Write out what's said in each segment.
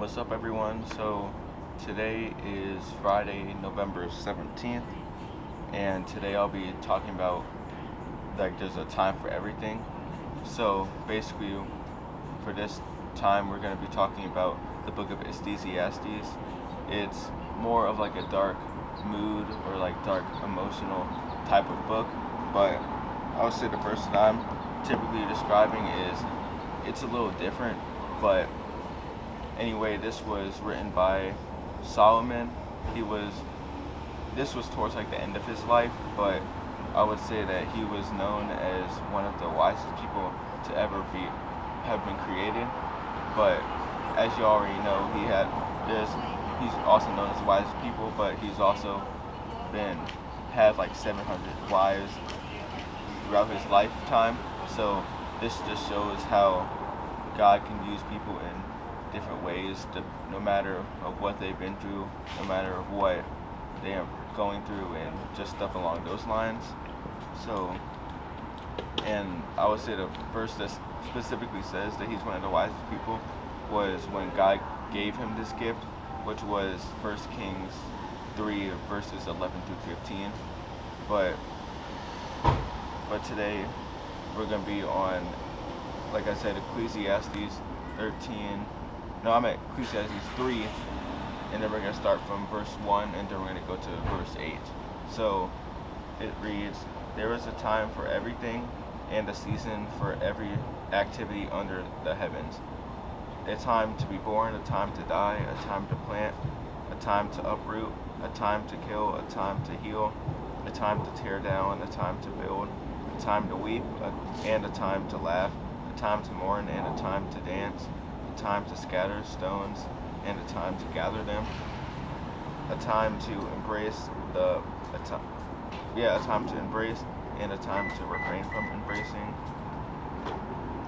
What's up, everyone? So, today is Friday, November 17th, and today I'll be talking about like there's a time for everything. So, basically, for this time, we're going to be talking about the book of Ecclesiastes. It's more of like a dark mood or like dark emotional type of book, but I would say the person I'm typically describing is it's a little different, but anyway, this was written by Solomon. He was this was towards like the end of his life, but I would say that he was known as one of the wisest people to ever be have been created. But as you already know, there's he's also known as the wisest people, but he's also been had like 700 wives throughout his lifetime. So this just shows how God can use people in different ways, no matter of what they've been through, no matter of what they are going through, and just stuff along those lines. So, and I would say the verse that specifically says that he's one of the wisest people was when God gave him this gift, which was First Kings 3 verses 11 through 15. But but today we're gonna be on, like I said, Ecclesiastes 13. No, I'm at Ecclesiastes 3, and then we're going to start from verse 1, and then we're going to go to verse 8. So it reads, "There is a time for everything, and a season for every activity under the heavens. A time to be born, a time to die, a time to plant, a time to uproot, a time to kill, a time to heal, a time to tear down, a time to build, a time to weep, and a time to laugh, a time to mourn, and a time to dance, a time to scatter stones, and a time to gather them, a time to embrace a time, a time to embrace, and a time to refrain from embracing,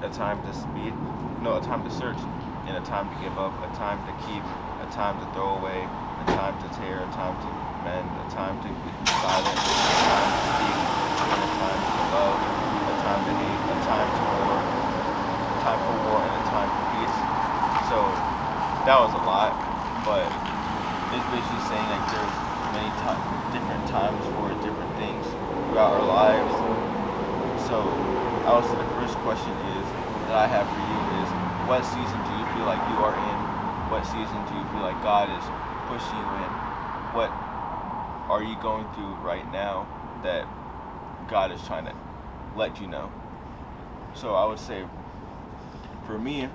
a time to speed, no, a time to search, and a time to give up, a time to keep, a time to throw away, a time to tear, a time to mend, a time to be silent, a time to speak, and a time to love, a time to hate, a time to war, a time for war, and a time for peace." So that was a lot, but it's basically saying like there's different times for different things throughout our lives. So I would say the first question is that I have for you is, what season do you feel like you are in? What season do you feel like God is pushing you in? What are you going through right now that God is trying to let you know? So I would say, for me,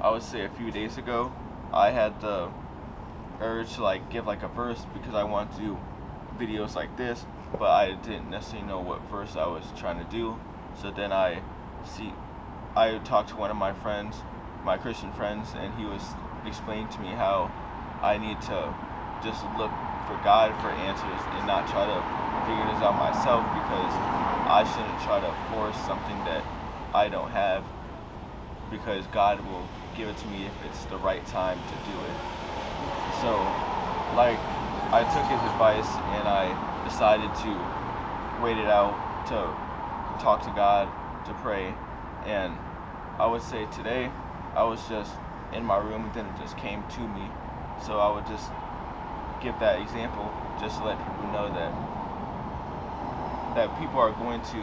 I would say a few days ago, I had the urge to like give like a verse because I wanted to do videos like this, but I didn't necessarily know what verse I was trying to do. So then I talked to one of my friends, my Christian friends, and he was explaining to me how I need to just look for God for answers and not try to figure this out myself, because I shouldn't try to force something that I don't have, because God will give it to me if it's the right time to do it. So, like, I took his advice and I decided to wait it out, to talk to God, to pray. And I would say today, I was just in my room, and then it just came to me. So I would just give that example, just to let people know that people are going to,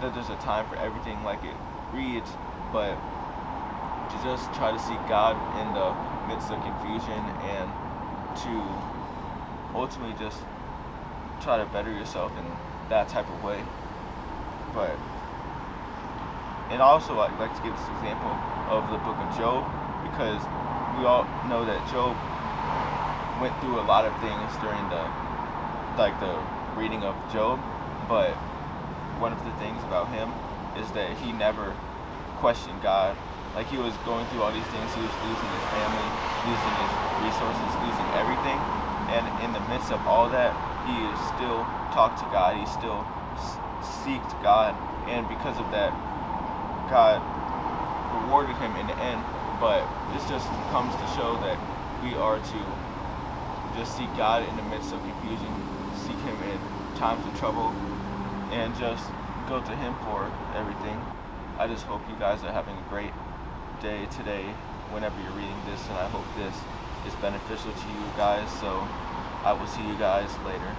that there's a time for everything, like it reads, but to just try to seek God in the midst of confusion, and to ultimately just try to better yourself in that type of way. But, and also I'd like to give this example of the book of Job, because we all know that Job went through a lot of things during the reading of Job, but one of the things about him is that he never questioned God. Like, he was going through all these things, he was losing his family, losing his resources, losing everything, and in the midst of all that, he still talked to God, he still seeked God, and because of that, God rewarded him in the end. But this just comes to show that we are to just seek God in the midst of confusion, seek him in times of trouble, and just go to him for everything. I just hope you guys are having a great day today, whenever you're reading this, and I hope this is beneficial to you guys. So I will see you guys later.